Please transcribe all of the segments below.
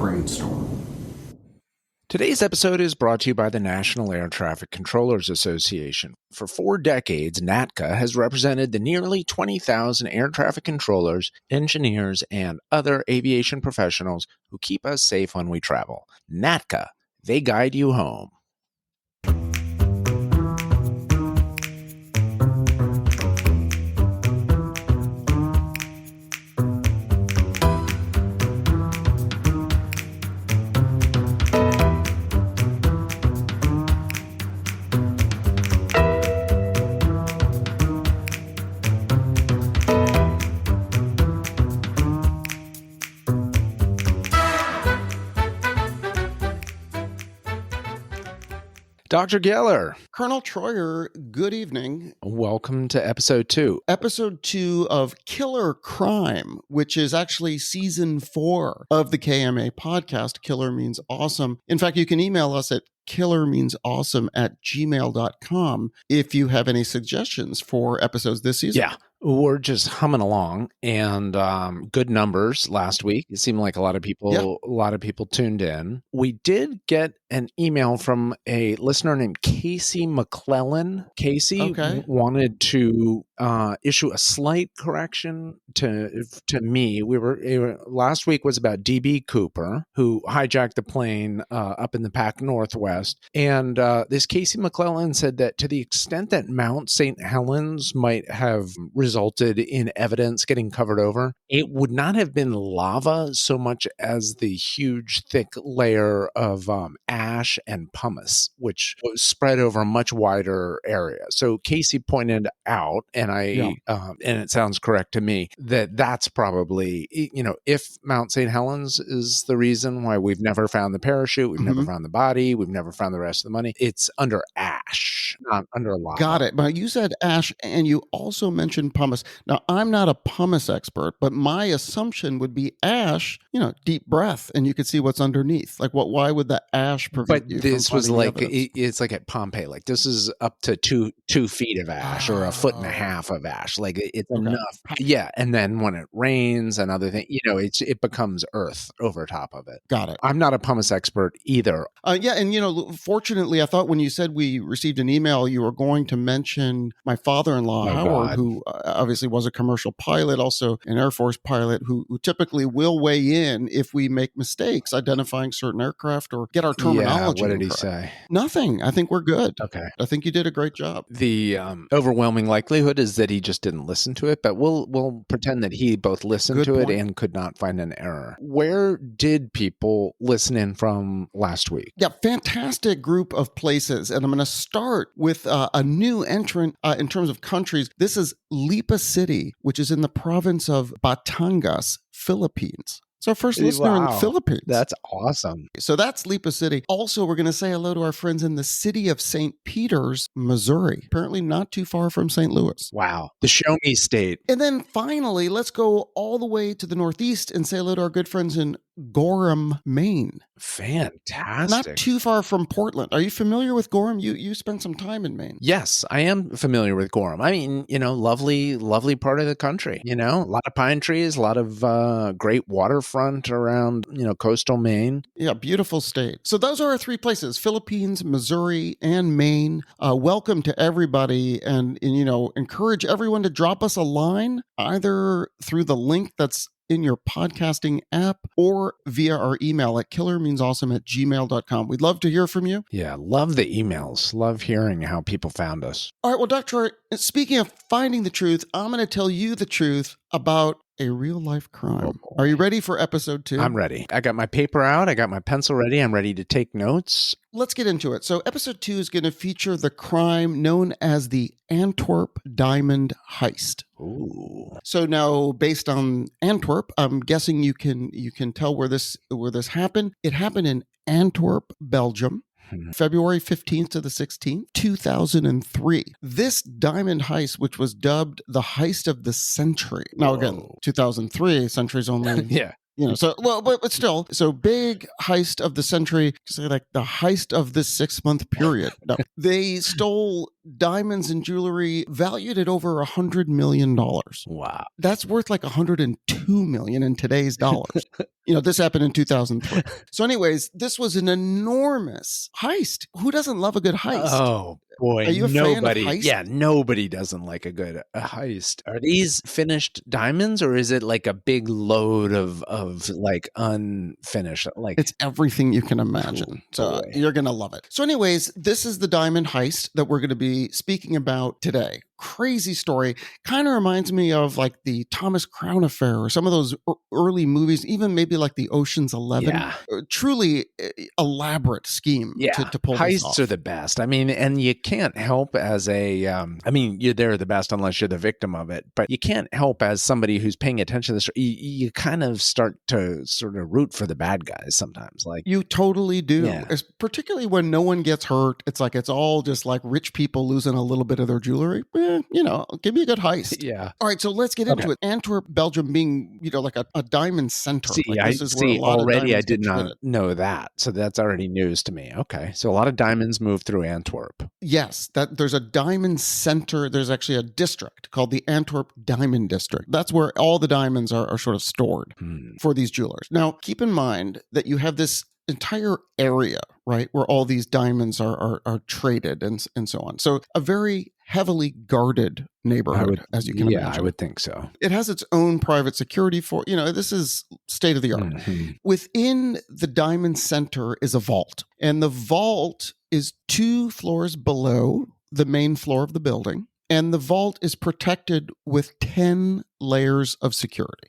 brainstorm. Today's episode is brought to you by the National Air Traffic Controllers Association. For 4 decades, NATCA has represented the nearly 20,000 air traffic controllers, engineers, and other aviation professionals who keep us safe when we travel. NATCA, they guide you home. Dr. Geller. Colonel Troyer, good evening. Welcome to episode 2. Episode 2 of Killer Crime, which is actually season 4 of the KMA podcast. Killer means awesome. In fact, you can email us at killermeansawesome@gmail.com if you have any suggestions for episodes this season. Yeah. We're just humming along, and good numbers last week. It seemed like a lot of people tuned in. We did get an email from a listener named Casey McClellan. Casey wanted to issue a slight correction to me. Last week was about DB Cooper, who hijacked the plane up in the Pac Northwest, and this Casey McClellan said that to the extent that Mount St. Helens might have resulted in evidence getting covered over, it would not have been lava so much as the huge thick layer of ash and pumice, which was spread over a much wider area. So Casey pointed out, and and it sounds correct to me, that's probably, if Mount St. Helens is the reason why we've never found the parachute, we've never found the body, we've never found the rest of the money, it's under ash, not under lava. Got it. But you said ash, and you also mentioned pumice. Now, I'm not a pumice expert, but my assumption would be ash, deep breath, and you could see what's underneath. Like, why would the ash prevent you from this was finding like, evidence? it's like at Pompeii. Like, this is up to two feet of ash or a foot and a half of ash. Like, it's enough. Yeah. And then when it rains and other things, it becomes earth over top of it. Got it. I'm not a pumice expert either. And fortunately, I thought when you said we received an email, you were going to mention my father-in-law, Howard, who obviously was a commercial pilot, also an Air Force pilot, who typically will weigh in if we make mistakes identifying certain aircraft or get our terminology. Yeah, what did he incorrect. say? Nothing. I think we're good. Okay. I think you did a great job. The overwhelming likelihood is that he just didn't listen to it, but we'll pretend that he both listened to it and could not find an error. Where did people listen in from last week? Yeah, fantastic group of places. And I'm going to start with a new entrant in terms of countries. This is Lipa City, which is in the province of Batangas, Philippines. So first listener in the Philippines. That's awesome. So that's Lipa City. Also, we're going to say hello to our friends in the city of St. Peters, Missouri. Apparently not too far from St. Louis. Wow. The show me state. And then finally, let's go all the way to the Northeast and say hello to our good friends in Gorham, Maine. Fantastic. Not too far from Portland. Are you familiar with Gorham? You spent some time in Maine. Yes, I am familiar with Gorham. I mean, lovely part of the country. A lot of pine trees, a lot of great waterfront around, coastal Maine. Yeah, beautiful state. So those are our 3 places, Philippines, Missouri, and Maine. Welcome to everybody, and encourage everyone to drop us a line either through the link that's in your podcasting app or via our email at killermeansawesome@gmail.com. We'd love to hear from you. Yeah, love the emails. Love hearing how people found us. All right, well, Dr. Speaking of finding the truth, I'm going to tell you the truth about a real-life crime. Are you ready for episode 2? I'm ready. I got my paper out. I got my pencil ready. I'm ready to take notes. Let's get into it. So episode 2 is going to feature the crime known as the Antwerp diamond heist. Ooh. So now, based on Antwerp, I'm guessing you can tell where this happened. It happened in Antwerp, Belgium. February 15th to the 16th, 2003. This diamond heist, which was dubbed the heist of the century. Now, again, 2003, century's only So well, but still, so big heist of the century, say like the heist of this 6-month period. No, they stole diamonds and jewelry valued at over $100 million. Wow. That's worth like $102 million in today's dollars. This happened in 2003. So, anyways, this was an enormous heist. Who doesn't love a good heist? Oh boy, Are you a fan of nobody. heist? Yeah, nobody doesn't like a good heist. Are these finished diamonds, or is it like a big load of like unfinished? Like it's everything you can imagine. So you're gonna love it. So, anyways, this is the diamond heist that we're going to be speaking about today. Crazy story. Kind of reminds me of like the Thomas Crown Affair or some of those early movies, even maybe like the Ocean's 11. Yeah. Truly elaborate scheme to pull this off. Heists are the best. I mean, and you can't help as they're the best unless you're the victim of it, but you can't help as somebody who's paying attention to this. You kind of start to sort of root for the bad guys sometimes. Like you totally do. Yeah. Particularly when no one gets hurt. It's like, it's all just like rich people losing a little bit of their jewelry. Give me a good heist. Yeah. All right, so let's get into it. Antwerp, Belgium being, like a diamond center. See, like this is where a lot already of I did not know that. So that's already news to me. Okay. So a lot of diamonds move through Antwerp. Yes, there's a diamond center. There's actually a district called the Antwerp Diamond District. That's where all the diamonds are sort of stored for these jewelers. Now, keep in mind that you have this entire area, right, where all these diamonds are traded and so on. So a very heavily guarded neighborhood, as you can imagine. Yeah, I would think so. It has its own private security for, this is state of the art. Mm-hmm. Within the diamond center is a vault, and the vault is 2 floors below the main floor of the building. And the vault is protected with 10 layers of security.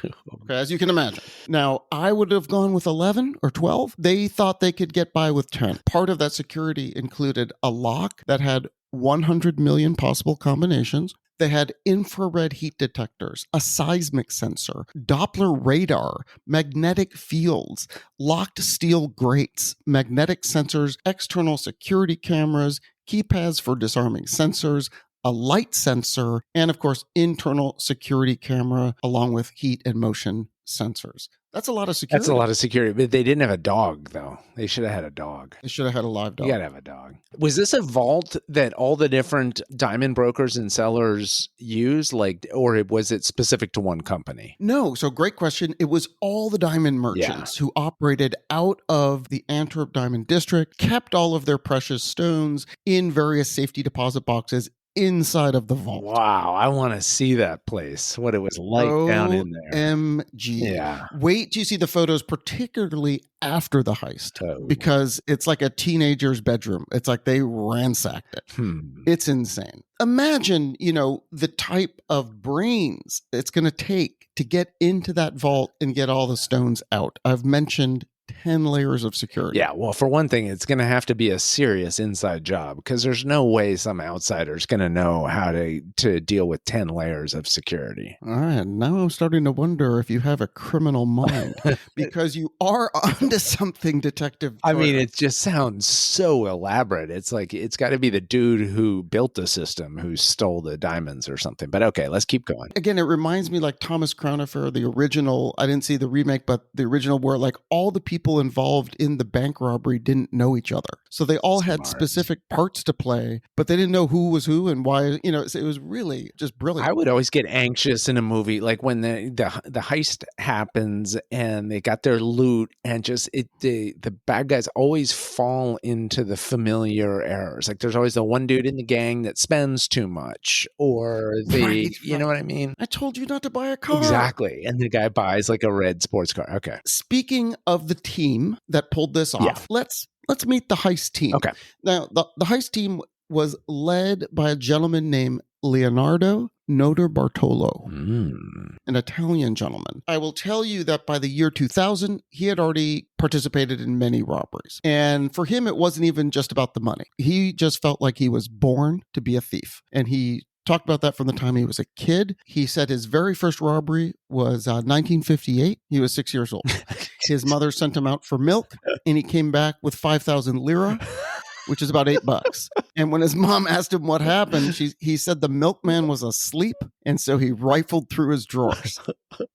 Okay, as you can imagine. Now, I would have gone with 11 or 12. They thought they could get by with 10. Part of that security included a lock that had 100 million possible combinations. They had infrared heat detectors, a seismic sensor, Doppler radar, magnetic fields, locked steel grates, magnetic sensors, external security cameras, keypads for disarming sensors, a light sensor, and of course, internal security camera, along with heat and motion sensors. That's a lot of security. That's a lot of security, but they didn't have a dog, though. They should have had a dog. They should have had a live dog. You gotta have a dog. Was this a vault that all the different diamond brokers and sellers use, or was it specific to one company? No, so great question. It was all the diamond merchants who operated out of the Antwerp Diamond District, kept all of their precious stones in various safety deposit boxes inside of the vault. Wow, I want to see that place, what it was like down in there. OMG. Yeah. Wait till you see the photos, particularly after the heist, because it's like a teenager's bedroom. It's like they ransacked it. It's insane. Imagine, the type of brains it's going to take to get into that vault and get all the stones out. I've mentioned 10 layers of security. Yeah, well, for one thing, it's going to have to be a serious inside job, because there's no way some outsider's going to know how to deal with 10 layers of security. All right, now I'm starting to wonder if you have a criminal mind, because you are onto something, Detective Jordan. I mean, it just sounds so elaborate. It's like it's got to be the dude who built the system who stole the diamonds or something. But okay, let's keep going. Again, it reminds me like Thomas Crown Affair, the original. I didn't see the remake, but the original, where like all the people involved in the bank robbery didn't know each other. So they all had specific parts to play, but they didn't know who was who and why. It was really just brilliant. I would always get anxious in a movie, like when the heist happens and they got their loot, and just the bad guys always fall into the familiar errors. Like there's always the one dude in the gang that spends too much, or you know what I mean? I told you not to buy a car. Exactly. And the guy buys like a red sports car. Okay. Speaking of the team that pulled this off, let's meet the heist team. Okay. Now, the heist team was led by a gentleman named Leonardo Notarbartolo, an Italian gentleman. I will tell you that by the year 2000, he had already participated in many robberies. And for him, it wasn't even just about the money. He just felt like he was born to be a thief. And he talked about that from the time he was a kid. He said his very first robbery was 1958. He was 6 years old. His mother sent him out for milk, and he came back with 5,000 lira, which is about $8. And when his mom asked him what happened, he said the milkman was asleep, and so he rifled through his drawers.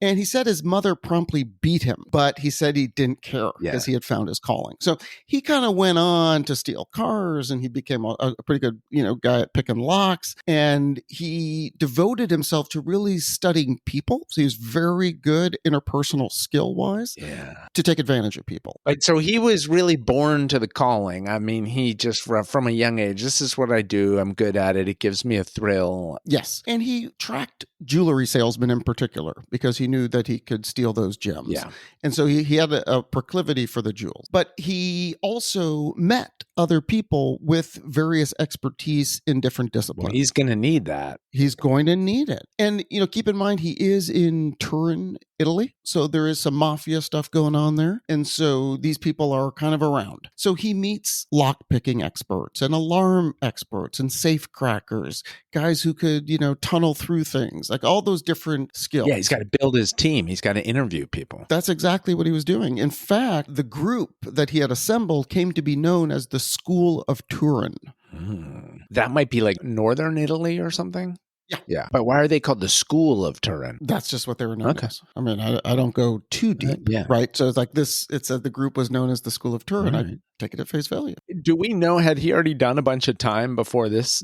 And he said his mother promptly beat him, but he said he didn't care because he had found his calling. So he kind of went on to steal cars, and he became a pretty good, guy at picking locks. And he devoted himself to really studying people. So he was very good interpersonal skill-wise to take advantage of people. Right, so he was really born to the calling. I mean, he just from a young age, this is what I do. I'm good at it. It gives me a thrill. Yes. And he tracked jewelry salesmen in particular because he knew that he could steal those gems. Yeah. And so he had a proclivity for the jewels. But he also met other people with various expertise in different disciplines. Well, he's going to need that. He's going to need it. And, keep in mind, he is in Turin, Italy. So there is some mafia stuff going on there. And so these people are kind of around. So he meets lock-picking experts and alarm experts and safe crackers, guys who could, tunnel through things, like all those different skills. Yeah, he's got to build his team. He's got to interview people. That's exactly what he was doing. In fact, the group that he had assembled came to be known as the School of Turin. That might be like northern Italy or something? Yeah. But why are they called the School of Turin? That's just what they were known as. I mean, I don't go too deep, right? So it's like this, it said the group was known as the School of Turin. Right. I take it at face value. Do we know, had he already done a bunch of time before this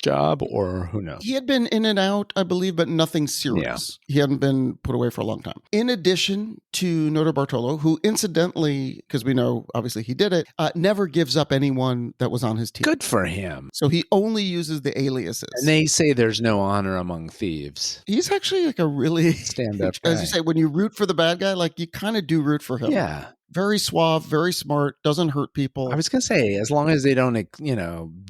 job, or who knows? He had been in and out, I believe, but nothing serious. Yeah. He hadn't been put away for a long time. In addition to Noto Bartolo, who incidentally, because we know obviously he did it, never gives up anyone that was on his team. Good for him. So he only uses the aliases. And they say there's no honor among thieves. He's actually like a really stand-up guy. As you say, when you root for the bad guy, like you kind of do root for him. Yeah. Very suave, very smart, doesn't hurt people. I was going to say, as long as they don't,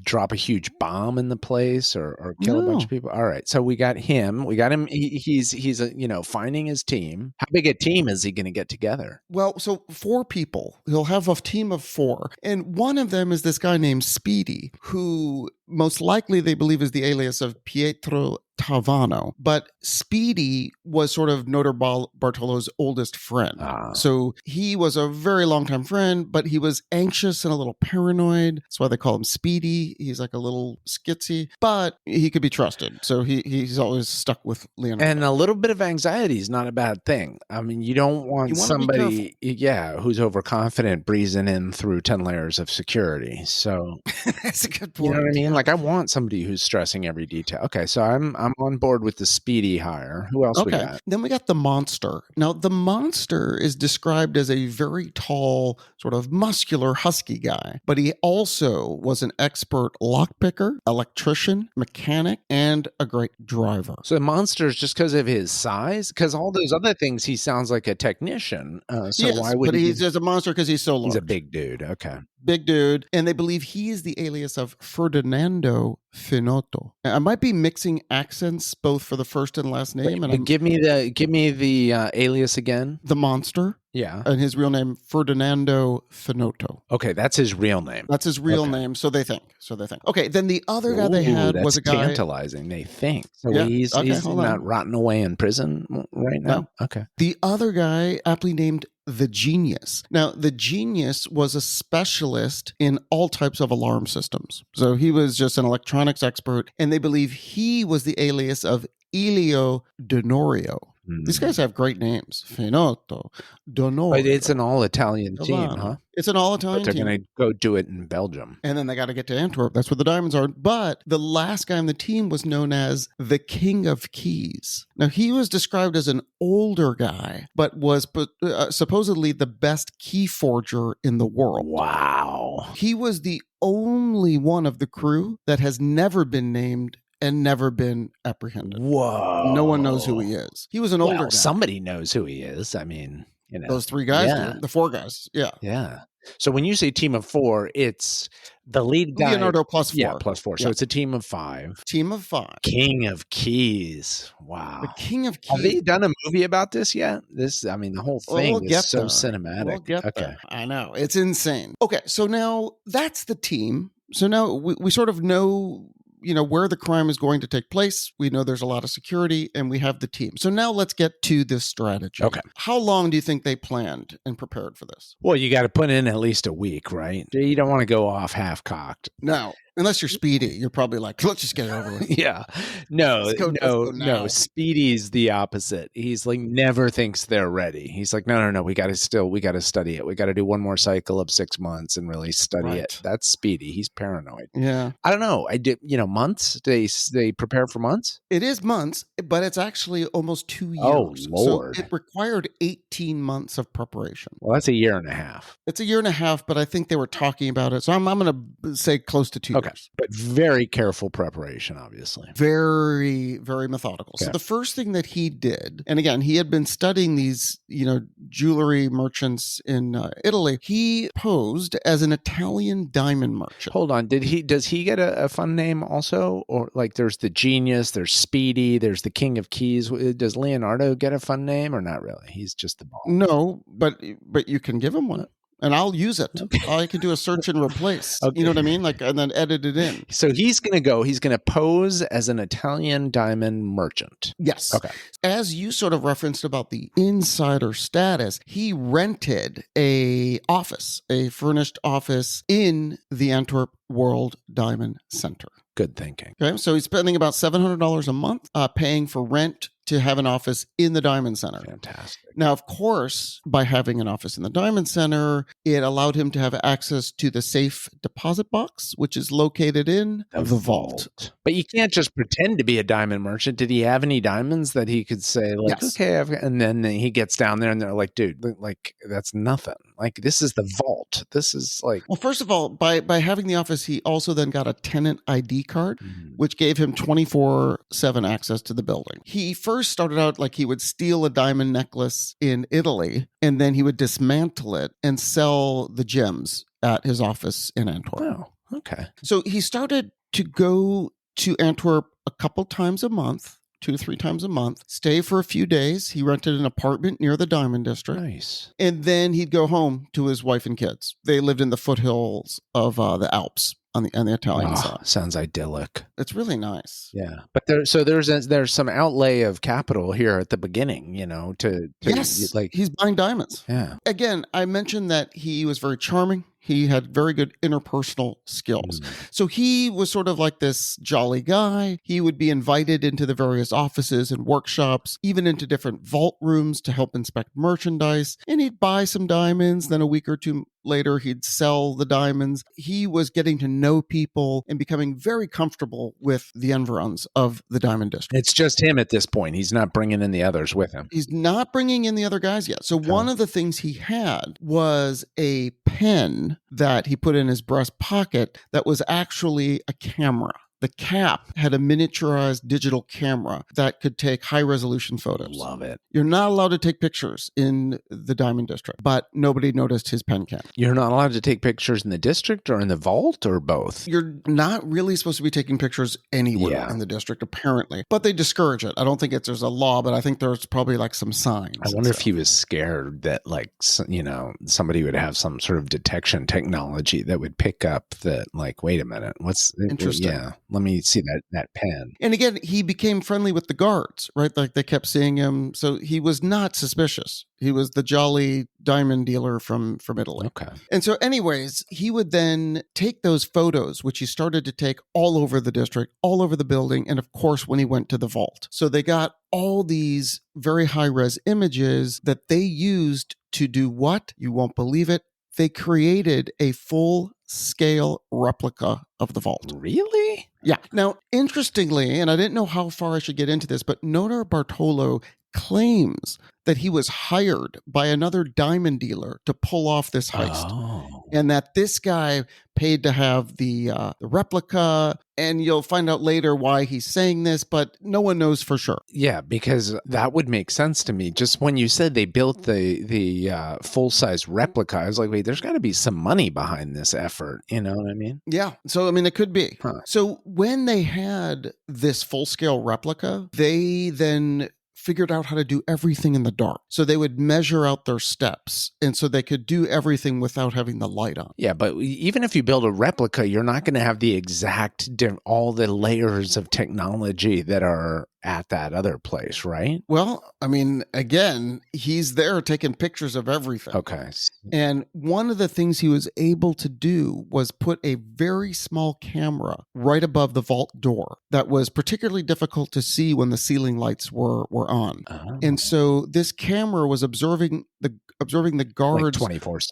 drop a huge bomb in the place or kill a bunch of people. All right. So we got him. He's finding his team. How big a team is he going to get together? Well, so 4 people. He'll have a team of 4. And one of them is this guy named Speedy, who most likely they believe is the alias of Pietro Tavano. But Speedy was sort of Noto Bartolo's oldest friend. So he was a very long-time friend, but he was anxious and a little paranoid. That's why they call him Speedy. He's like a little skitsy, but he could be trusted. So he's always stuck with Leonardo. And a little bit of anxiety is not a bad thing. I mean, you don't want somebody, who's overconfident breezing in through 10 layers of security. So that's a good point. You know what I mean? Like I want somebody who's stressing every detail. Okay, so I'm on board with the Speedy hire. Who else we got? Then we got the Monster. Now, the Monster is described as a very tall, sort of muscular, husky guy, but he also was an expert lockpicker, electrician, mechanic, and a great driver. So the Monster is just because of his size? Because all those other things, he sounds like a technician. Why would but he's just a monster because he's so large. He's a big dude. Okay. Big dude. And they believe he is the alias of Ferdinando Finotto. I might be mixing accents both for the first and last name. But give me the alias again. The Monster. Yeah. And his real name, Ferdinando Finotto. Okay, that's his real name. That's his real name, so they think. Okay, then the other guy they had was a guy... That's tantalizing, they think. So he's not rotting away in prison right now? No. Okay. The other guy, aptly named the Genius. Now, the Genius was a specialist in all types of alarm systems. So he was just an electronics expert, and they believe he was the alias of Elio Donorio. These guys have great names. Finotto, Donorio. But it's an all-Italian team, huh? It's an all-Italian team. They're going to go do it in Belgium. And then they got to get to Antwerp. That's where the diamonds are. But the last guy on the team was known as the King of Keys. Now, he was described as an older guy, but was supposedly the best key forger in the world. Wow. He was the only one of the crew that has never been named and never been apprehended. Whoa. No one knows who he is. He was an older guy. Somebody knows who he is. I mean, those 3 guys do. The 4 guys. Yeah. Yeah. So when you say team of 4, it's the lead guy. Leonardo plus 4. Yeah, plus 4. So it's a team of 5. Team of 5. King of Keys. Wow. The King of Keys. Have they done a movie about this yet? The whole thing is so cinematic. We'll get there. I know. It's insane. Okay, so now that's the team. So now we sort of know where the crime is going to take place. We know there's a lot of security, and we have the team. So now let's get to this strategy. Okay. How long do you think they planned and prepared for this? Well, you got to put in at least a week, right? You don't want to go off half-cocked. No. Unless you're Speedy, you're probably like, let's just get it over with. Yeah. No, Let's go now. Speedy's the opposite. He's like never thinks they're ready. He's like, no. We got to study it. We got to do one more cycle of 6 months and really study it. That's Speedy. He's paranoid. Yeah. I don't know. I did, months. They prepare for months. It is months, but it's actually almost 2 years. Oh, Lord. So it required 18 months of preparation. Well, that's a year and a half. It's a year and a half, but I think they were talking about it. So I'm going to say close to 2 years. But very careful preparation, obviously. Very, very methodical. Okay. So the first thing that he did, and again, he had been studying these, jewelry merchants in Italy. He posed as an Italian diamond merchant. Hold on. Does he get a fun name also? Or like there's the genius, there's Speedy, there's the King of Keys. Does Leonardo get a fun name or not really? He's just the ball. No, but you can give him one. And I'll use it. Okay. I can do a search and replace. Okay. You know what I mean? And then edit it in. So he's going to pose as an Italian diamond merchant. Yes. Okay. As you sort of referenced about the insider status, he rented a furnished office in the Antwerp World Diamond Center. Good thinking. Okay. So he's spending about $700 a month paying for rent to have an office in the Diamond Center. Fantastic. Now, of course, by having an office in the Diamond Center, it allowed him to have access to the safe deposit box, which is located in the vault. But you can't just pretend to be a diamond merchant. Did he have any diamonds that he could say, like, yes. Okay, and then he gets down there and they're like, dude, like, that's nothing. Like, this is the vault. This is like... Well, first of all, by having the office, he also then got a tenant ID card, which gave him 24/7 access to the building. He first started out like he would steal a diamond necklace in Italy, and then he would dismantle it and sell the gems at his office in Antwerp. Oh, okay. So he started to go to Antwerp a couple times a month, 2 to 3 times a month, stay for a few days. He rented an apartment near the Diamond District. Nice. And then he'd go home to his wife and kids. They lived in the foothills of the Alps on the Italian side. Sounds idyllic. It's really nice. Yeah. But there's some outlay of capital here at the beginning, to yes, like he's buying diamonds. Yeah. Again, I mentioned that he was very charming. He had very good interpersonal skills. So he was sort of like this jolly guy. He would be invited into the various offices and workshops, even into different vault rooms to help inspect merchandise. And he'd buy some diamonds. Then a week or two later, he'd sell the diamonds. He was getting to know people and becoming very comfortable with the environs of the Diamond District. It's just him at this point. He's not bringing in the others with him. He's not bringing in the other guys yet. So one of the things he had was a pen that he put in his breast pocket that was actually a camera. The cap had a miniaturized digital camera that could take high-resolution photos. Love it. You're not allowed to take pictures in the Diamond District, but nobody noticed his pen cam. You're not allowed to take pictures in the district or in the vault or both? You're not really supposed to be taking pictures anywhere in the district, apparently. But they discourage it. I don't think there's a law, but I think there's probably like some signs. I wonder if he was scared that somebody would have some sort of detection technology that would pick up that, like, wait a minute, what's... Interesting. Yeah. Let me see that pen. And again, he became friendly with the guards, right? Like they kept seeing him. So he was not suspicious. He was the jolly diamond dealer from Italy. Okay. And so anyways, he would then take those photos, which he started to take all over the district, all over the building. And of course, when he went to the vault. So they got all these very high-res images that they used to do what? You won't believe it. They created a full-scale replica of the vault. Really? Yeah. Now, interestingly, and I didn't know how far I should get into this, but Nodar Bartolo claims that he was hired by another diamond dealer to pull off this heist. Oh. And that this guy paid to have the replica. And you'll find out later why he's saying this, but no one knows for sure. Yeah, because that would make sense to me. Just when you said they built the full-size replica, I was like, wait, there's got to be some money behind this effort. You know what I mean? Yeah. So, I mean, it could be. Huh. So when they had this full-scale replica, they then figured out how to do everything in the dark. So they would measure out their steps. And so they could do everything without having the light on. Yeah, but even if you build a replica, you're not going to have the exact, all the layers of technology that are at that other place, right? Well, I mean, again, he's there taking pictures of everything. Okay. And one of the things he was able to do was put a very small camera right above the vault door that was particularly difficult to see when the ceiling lights were on. Oh. And so this camera was observing the Like guards 24/7.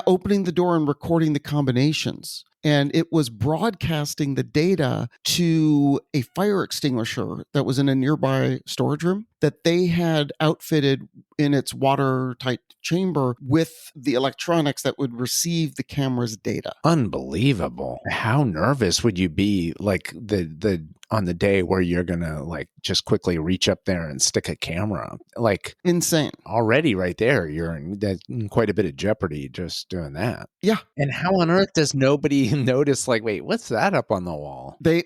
opening the door and recording the combinations. And it was broadcasting the data to a fire extinguisher that was in a nearby storage room that they had outfitted in its watertight chamber with the electronics that would receive the camera's data. Unbelievable. How nervous would you be, like the on the day where you're gonna like just quickly reach up there and stick a camera? Like, insane. Already right there, you're in quite a bit of jeopardy just doing that. Yeah. And how on earth does nobody notice, like, wait, what's that up on the wall? They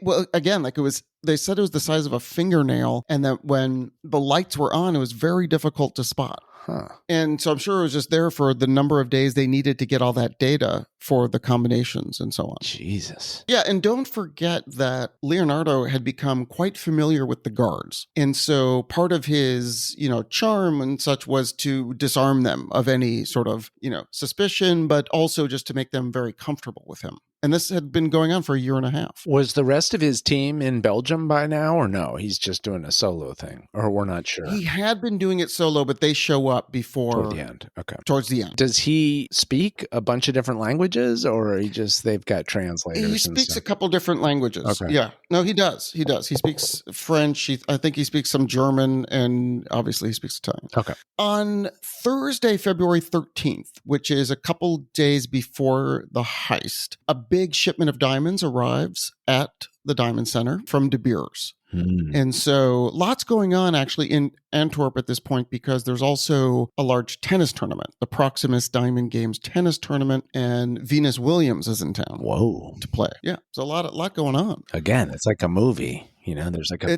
said it was the size of a fingernail, and that when the lights were on, it was very difficult to spot. Huh. And so I'm sure it was just there for the number of days they needed to get all that data for the combinations and so on. Jesus. Yeah, and don't forget that Leonardo had become quite familiar with the guards. And so part of his, charm and such was to disarm them of any sort of, suspicion, but also just to make them very comfortable with him. And this had been going on for a year and a half. Was the rest of his team in Belgium by now, or no? He's just doing a solo thing, or we're not sure. He had been doing it solo, but they show up before Toward the end. Okay. Towards the end. Does he speak a bunch of different languages, or they've got translators? He speaks a couple different languages. Okay. Yeah. No, he does. He speaks French. I think he speaks some German, and obviously he speaks Italian. Okay. On Thursday, February 13th, which is a couple days before the heist, a big shipment of diamonds arrives at the Diamond Center from De Beers. And so lots going on actually in Antwerp at this point, because there's also a large tennis tournament, the Proximus Diamond Games tennis tournament, and Venus Williams is in town. Whoa. To play. Yeah. So a lot going on. Again, it's like a movie. There's like a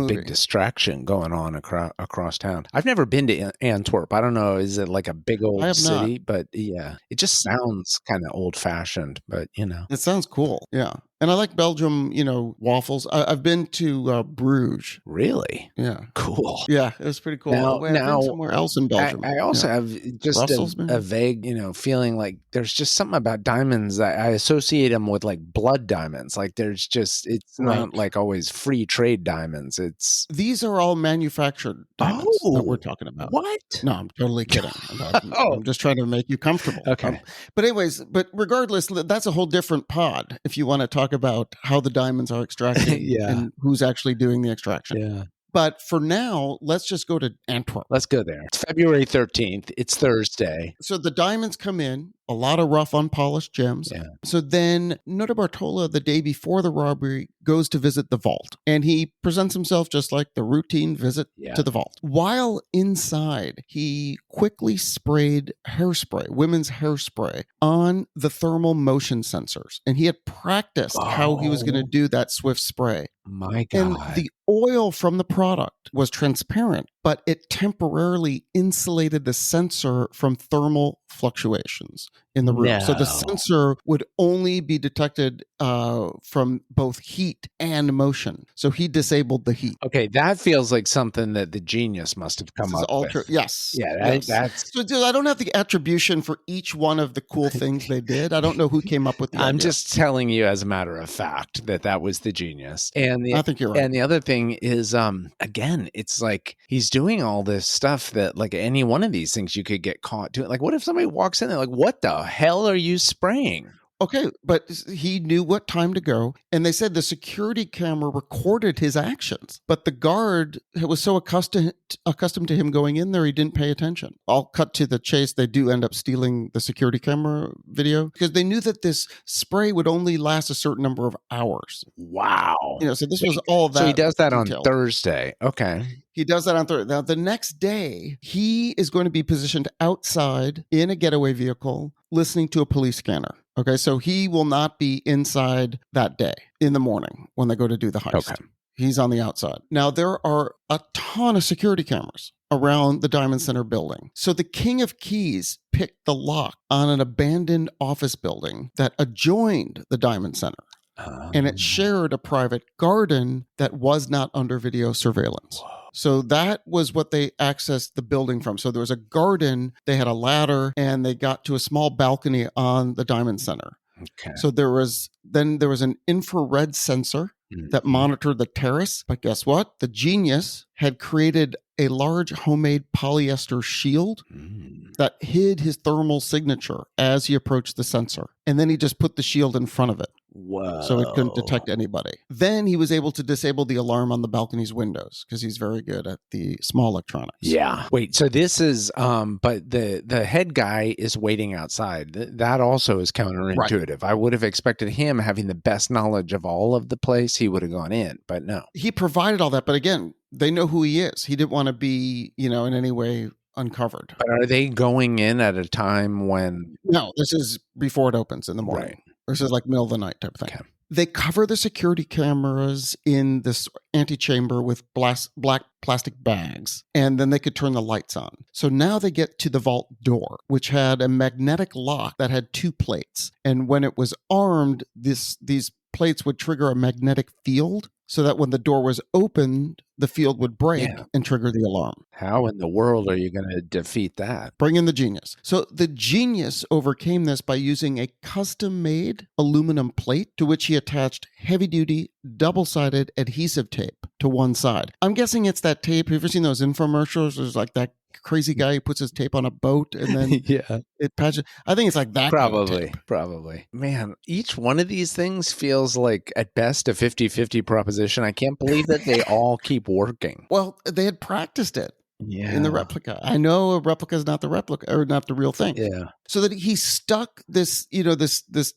big distraction going on across town. I've never been to Antwerp. I don't know. Is it like a big old city? Not. But yeah, it just sounds kind of old fashioned, but It sounds cool. Yeah. And I like Belgium, waffles. I've been to Bruges. Really? Yeah. Cool. Yeah, it was pretty cool. Now, I've been somewhere else in Belgium. I also have just a vague, feeling like there's just something about diamonds that I associate them with, like blood diamonds. Like it's not like always free trade diamonds. These are all manufactured diamonds that we're talking about. What? No, I'm totally kidding. I'm just trying to make you comfortable. Okay. But regardless, that's a whole different pod if you want to talk about how the diamonds are extracted and who's actually doing the extraction. Yeah. But for now, let's just go to Antwerp. Let's go there. It's February 13th. It's Thursday. So the diamonds come in, a lot of rough, unpolished gems. Yeah. So then Notarbartolo, the day before the robbery, goes to visit the vault. And he presents himself just like the routine visit to the vault. While inside, he quickly sprayed women's hairspray, on the thermal motion sensors. And he had practiced how he was going to do that swift spray. My God. And the oil from the product was transparent, but it temporarily insulated the sensor from thermal fluctuations in the room. No. So the sensor would only be detected from both heat and motion. So he disabled the heat. Okay, that feels like something that the genius must have come up with. Yes. Yeah, that's... So I don't have the attribution for each one of the cool things they did. I don't know who came up with the idea. I'm just telling you as a matter of fact that was the genius. And I think you're right. And the other thing is, again, it's like he's doing all this stuff that like any one of these things you could get caught doing. Like, what if somebody walks in there like, what the hell are you spraying? Okay, but he knew what time to go, and they said the security camera recorded his actions, but the guard was so accustomed to him going in there, he didn't pay attention. I'll cut to the chase. They do end up stealing the security camera video because they knew that this spray would only last a certain number of hours. Wow. So this was all that. So he does that detailed. on Thursday. Okay. He does that on Thursday. Now, the next day, he is going to be positioned outside in a getaway vehicle listening to a police scanner. Okay, so he will not be inside that day in the morning when they go to do the heist. Okay. He's on the outside. Now, there are a ton of security cameras around the Diamond Center building. So the King of Keys picked the lock on an abandoned office building that adjoined the Diamond Center. and it Um, shared a private garden that was not under video surveillance. So that was what they accessed the building from. So there was a garden, they had a ladder, and they got to a small balcony on the Diamond Center. okay. So there was an infrared sensor that Mhm. monitored the terrace. But guess what? The genius had created a large homemade polyester shield Mm. that hid his thermal signature as he approached the sensor. And then he just put the shield in front of it so it couldn't Whoa. detect anybody. Then he was able to disable the alarm on the balcony's windows because he's very good at the small electronics. Yeah. Wait, so this is but the head guy is waiting outside. That also is counterintuitive. I would have expected him having the best knowledge of all of the place. He would have gone in, but no. He provided all that, but again, they know who he is. He didn't want to be, in any way uncovered. But are they going in at a time when No, this is before it opens in the morning. Right. This is like middle of the night type thing. Okay. They cover the security cameras in this antechamber with black plastic bags, and then they could turn the lights on. So now they get to the vault door, which had a magnetic lock that had 2 plates. And when it was armed, these plates would trigger a magnetic field so that when the door was opened, the field would break and trigger the alarm. How in the world are you going to defeat that? Bring in the genius. So the genius overcame this by using a custom-made aluminum plate to which he attached heavy-duty, double-sided adhesive tape to one side. I'm guessing it's that tape. Have you ever seen those infomercials? There's like that crazy guy who puts his tape on a boat and then it patches. I think it's like that. Probably. Man, each one of these things feels like at best a 50-50 proposition. I can't believe that they all keep working. Well, they had practiced it. In the replica. I know a replica is not the replica or not the real thing. Yeah. So that he stuck this, this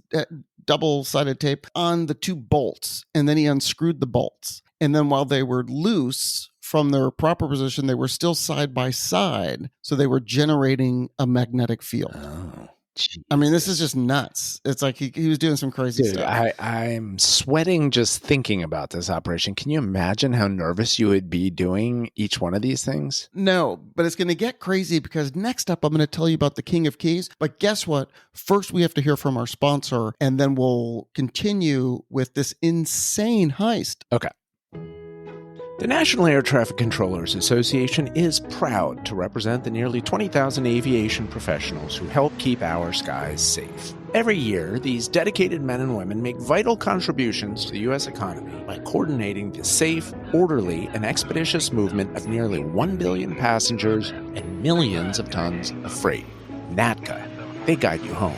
double-sided tape on the 2 bolts, and then he unscrewed the bolts. And then while they were loose from their proper position, they were still side by side. So they were generating a magnetic field. Oh. Jesus. I mean, this is just nuts. It's like he was doing some crazy stuff. I'm sweating just thinking about this operation. Can you imagine how nervous you would be doing each one of these things? No, but it's going to get crazy because next up, I'm going to tell you about the King of Keys. But guess what? First, we have to hear from our sponsor, and then we'll continue with this insane heist. Okay. The National Air Traffic Controllers Association is proud to represent the nearly 20,000 aviation professionals who help keep our skies safe. Every year, these dedicated men and women make vital contributions to the U.S. economy by coordinating the safe, orderly, and expeditious movement of nearly 1 billion passengers and millions of tons of freight. NATCA, they guide you home.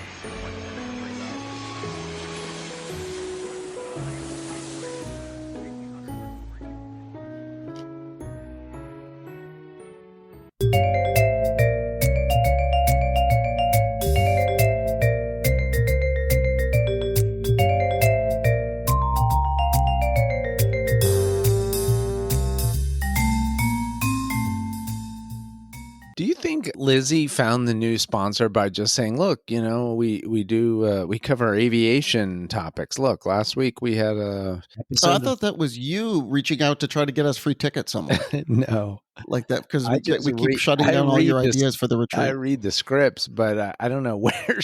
Do you think Lizzie found the new sponsor by just saying, look, we cover aviation topics. Look, last week we had a episode. I thought that was you reaching out to try to get us free tickets somewhere. No. Like that, because we keep shutting down all your ideas for the retreat. I read the scripts, but I don't know where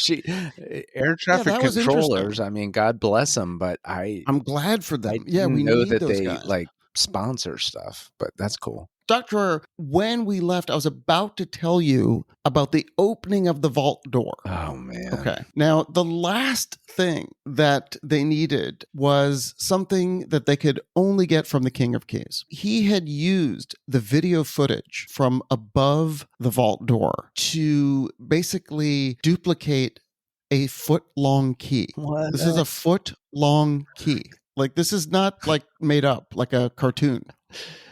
air traffic controllers. I mean, God bless them, but I'm glad for them. We know that they guys. like sponsor stuff, but that's cool. Dr. When we left, I was about to tell you about the opening of the vault door. Oh, man. Okay. Now, the last thing that they needed was something that they could only get from the King of Keys. He had used the video footage from above the vault door to basically duplicate a foot-long key. What? This is a foot-long key. Like, this is not like made up like a cartoon.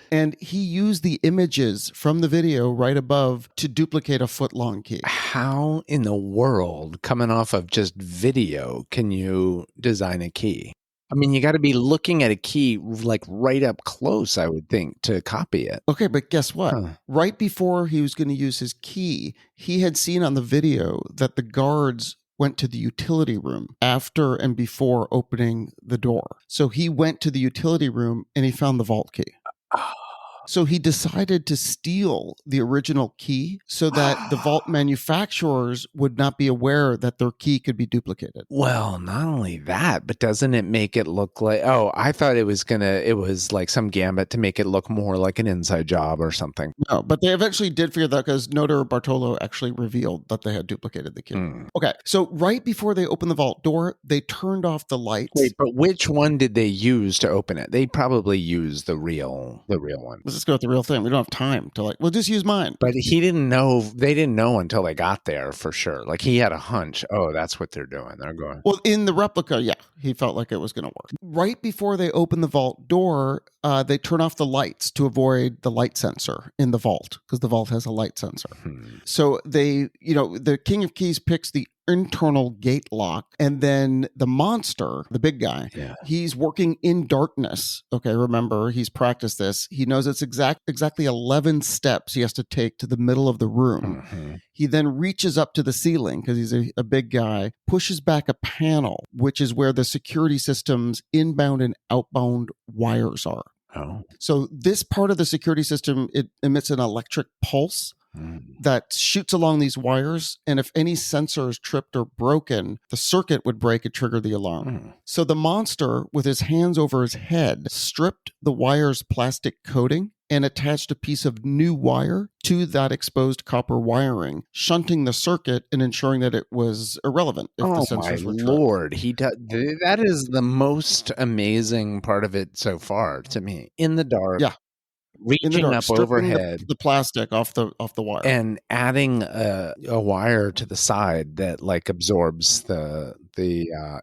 And he used the images from the video right above to duplicate a foot-long key. How in the world, coming off of just video, can you design a key? I mean, you got to be looking at a key like right up close, I would think, to copy it. Okay, but guess what? Right before he was going to use his key, he had seen on the video that the guards went to the utility room after and before opening the door. So he went to the utility room and he found the vault key. So he decided to steal the original key so that the vault manufacturers would not be aware that their key could be duplicated. Well, not only that, but doesn't it make it look like, I thought it was like some gambit to make it look more like an inside job or something. No, but they eventually did figure that because Notar Bartolo actually revealed that they had duplicated the key. Okay, so right before they opened the vault door, they turned off the lights. Wait, but which one did they use to open it? They probably used the real one. Let's just go with the real thing. We don't have time to we'll just use mine. But they didn't know until they got there for sure. Like he had a hunch. Oh, that's what they're doing. They're going. Well, in the replica, yeah, he felt like it was going to work. Right before they open the vault door, they turn off the lights to avoid the light sensor in the vault because the vault has a light sensor. So they, the King of Keys picks the internal gate lock, and then the monster, the big guy, he's working in darkness. Okay, remember, he's practiced this. He knows it's exactly 11 steps he has to take to the middle of the room. He then reaches up to the ceiling because he's a big guy, pushes back a panel, which is where the security system's inbound and outbound wires are. So this part of the security system, it emits an electric pulse that shoots along these wires, and if any sensor is tripped or broken, the circuit would break and trigger the alarm. So the monster, with his hands over his head, stripped the wire's plastic coating and attached a piece of new wire to that exposed copper wiring, shunting the circuit and ensuring that it was irrelevant if the sensors were tripped. Lord, that is the most amazing part of it so far to me. In the dark. Yeah. Reaching up overhead, the plastic off the wire, and adding a wire to the side that absorbs the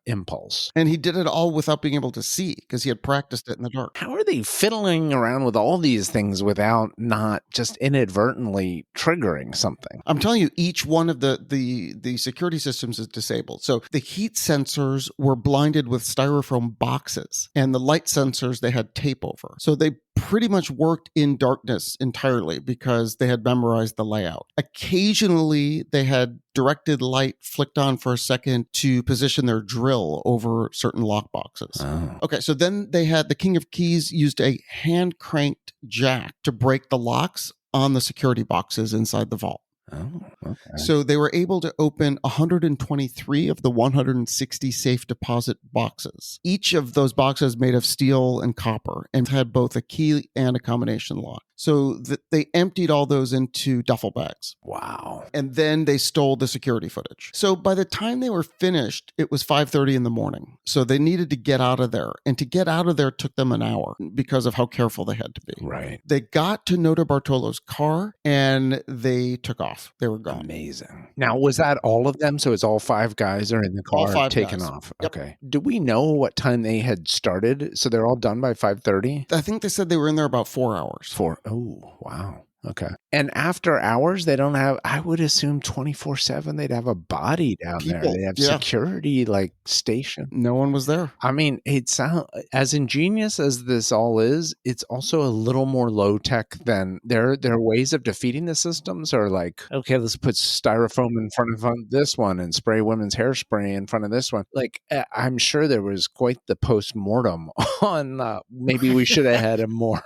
impulse. And he did it all without being able to see because he had practiced it in the dark. How are they fiddling around with all these things without not just inadvertently triggering something? I'm telling you, each one of the security systems is disabled. So the heat sensors were blinded with styrofoam boxes, and the light sensors they had tape over. So they pretty much worked in darkness entirely because they had memorized the layout. Occasionally, they had directed light flicked on for a second to position their drill over certain lock boxes. Okay, so then they had the King of Keys used a hand cranked jack to break the locks on the security boxes inside the vault. So they were able to open 123 of the 160 safe deposit boxes. Each of those boxes made of steel and copper and had both a key and a combination lock. So they emptied all those into duffel bags. Wow. And then they stole the security footage. So by the time they were finished, it was 5:30 in the morning. So they needed to get out of there. And to get out of there took them an hour because of how careful they had to be. Right. They got to Notar Bartolo's car and they took off. They were gone. Amazing. Now, was that all of them? So it's all 5 guys are in the car All 5 taken guys. off. Yep. Okay. Do we know what time they had started? So they're all done by 5:30? I think they said they were in there about 4 hours. Oh, wow. Okay. And after hours, they don't have, I would assume 24/7, they'd have a body down there. They have security station. No one was there. I mean, it sounds as ingenious as this all is, it's also a little more low tech than their ways of defeating the systems are okay, let's put styrofoam in front of this one and spray women's hairspray in front of this one. I'm sure there was quite the post-mortem on maybe we should have had a more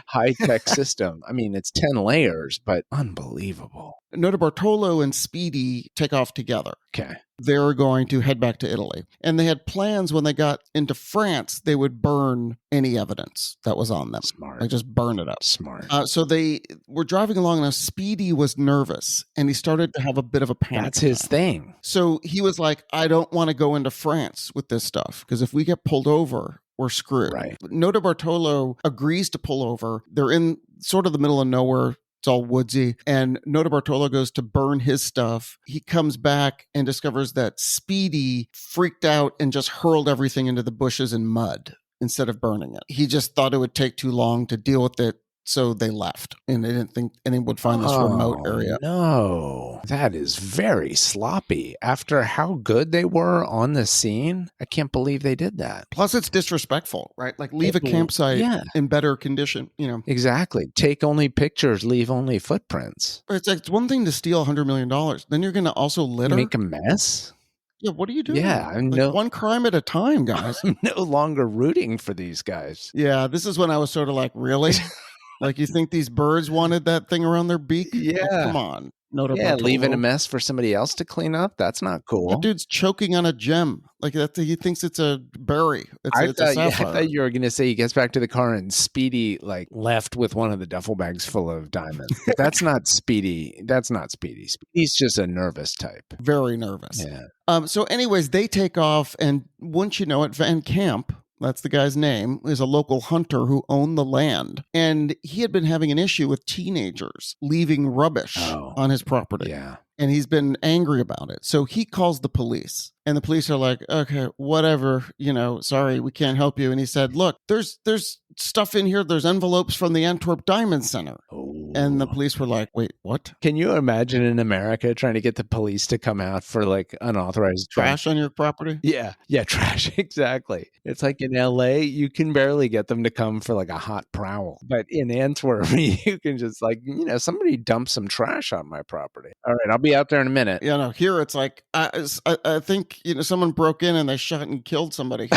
high-tech system. I mean, it's 10 layers, but unbelievable. Notar Bartolo and Speedy take off together. Okay. They're going to head back to Italy. And they had plans when they got into France, they would burn any evidence that was on them. Smart. Just burn it up. Smart. So they were driving along. Now, Speedy was nervous and he started to have a bit of a panic. That's his thing. So he was like, I don't want to go into France with this stuff because if we get pulled over, we're screwed. Right. Notar Bartolo agrees to pull over. They're in sort of the middle of nowhere. It's all woodsy. And Notar Bartolo goes to burn his stuff. He comes back and discovers that Speedy freaked out and just hurled everything into the bushes and mud instead of burning it. He just thought it would take too long to deal with it. So they left and they didn't think anyone would find this remote area. No, that is very sloppy. After how good they were on the scene, I can't believe they did that. Plus, it's disrespectful, right? Leave a campsite in better condition, Exactly. Take only pictures, leave only footprints. It's one thing to steal $100 million. Then you're going to also litter. Make a mess? Yeah, what are you doing? Yeah, one crime at a time, guys. I'm no longer rooting for these guys. Yeah, this is when I was sort of really? Like, you think these birds wanted that thing around their beak? Like, Yeah. come on. Noto Yeah, leaving a Bartolo. mess for somebody else to clean up? That's not That cool. dude's choking on a gem. Like, that he thinks it's a berry. It's a I sapphire. thought you were gonna say he gets back to the car and Speedy, like, left with one of the duffel bags full of diamonds. But that's not Speedy. That's not Speedy. Speedy's just a nervous type. Very nervous. Yeah. So anyways, they take off, and once you know it, Van Camp, that's the guy's name, is a local hunter who owned the land. And he had been having an issue with teenagers leaving rubbish on his property. Yeah. And he's been angry about it. So he calls the police. And the police are like, okay, whatever, sorry, we can't help you. And he said, look, there's stuff in here. There's envelopes from the Antwerp Diamond Center. And the police were like, wait, what? Can you imagine in America trying to get the police to come out for like unauthorized trash on your property? Yeah. Yeah, trash. Exactly. It's like in LA, you can barely get them to come for like a hot prowl. But in Antwerp, you can just like, somebody dumped some trash on my property. All right, I'll be out there in a minute. Here it's like, I think, someone broke in and they shot and killed somebody.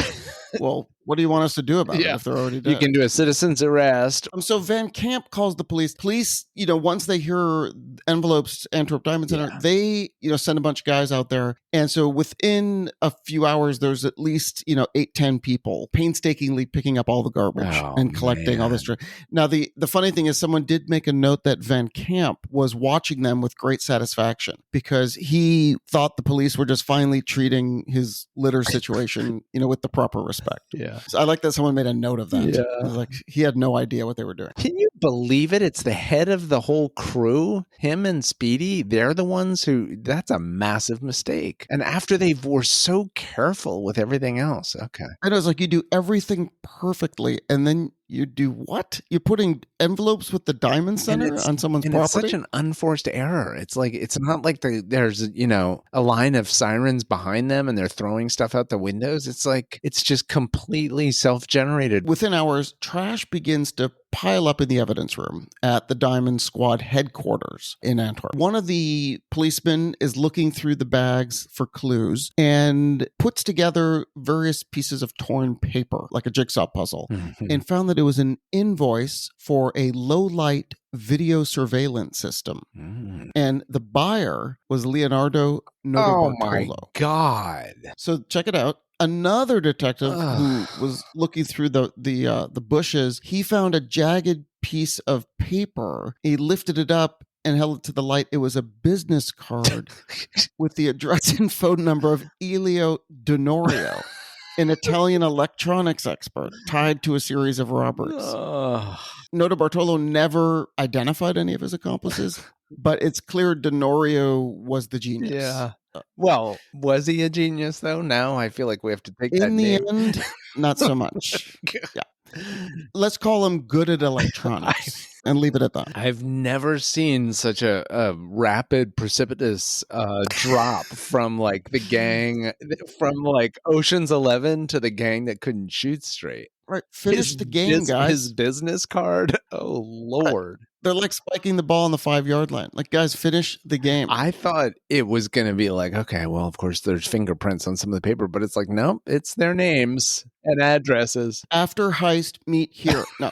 Well, what do you want us to do about it if they're already dead? You can do a citizen's arrest. So Van Camp calls the police. Police, once they hear envelopes, Antwerp Diamond Center, they, send a bunch of guys out there. And so within a few hours, there's at least, 8-10 people painstakingly picking up all the garbage and collecting all this. Now, the funny thing is someone did make a note that Van Camp was watching them with great satisfaction because he thought the police were just finally treating his litter situation, with the proper respect. Yeah. So I like that someone made a note of that. Yeah. Like he had no idea what they were doing. Can you believe it? It's the head of the whole crew, him and Speedy. They're the ones that's a massive mistake. And after they were so careful with everything else. Okay. And it was like you do everything perfectly and then you do what? You're putting envelopes with the Diamond Center on someone's property? It's such an unforced error. It's like, it's not like there's, a line of sirens behind them and they're throwing stuff out the windows. It's like, it's just completely self-generated. Within hours, trash begins to pile up in the evidence room at the Diamond Squad headquarters in Antwerp. One of the policemen is looking through the bags for clues and puts together various pieces of torn paper, like a jigsaw puzzle, and found that it was an invoice for a low-light video surveillance system. And the buyer was Leonardo Noto Bartolo. Oh my God. So check it out. Another detective who was looking through the bushes, he found a jagged piece of paper. He lifted it up and held it to the light. It was a business card with the address and phone number of Elio Donorio, an Italian electronics expert tied to a series of robberies. Noto Bartolo never identified any of his accomplices, but it's clear Donorio was the genius. Yeah. Well, was he a genius though? Now I feel like we have to take that In the name. end, not so much. Yeah. Let's call him good at electronics and leave it at that. I've never seen such a rapid, precipitous drop from like the gang, from like Ocean's 11 to the gang that couldn't shoot straight. Right. Finish the game, guys. His business card. Oh, Lord. They're like spiking the ball on the 5-yard line. Like, guys, finish the game. I thought it was going to be like, okay, well, of course, there's fingerprints on some of the paper, but it's like, nope, it's their names and addresses. After heist, meet here. No.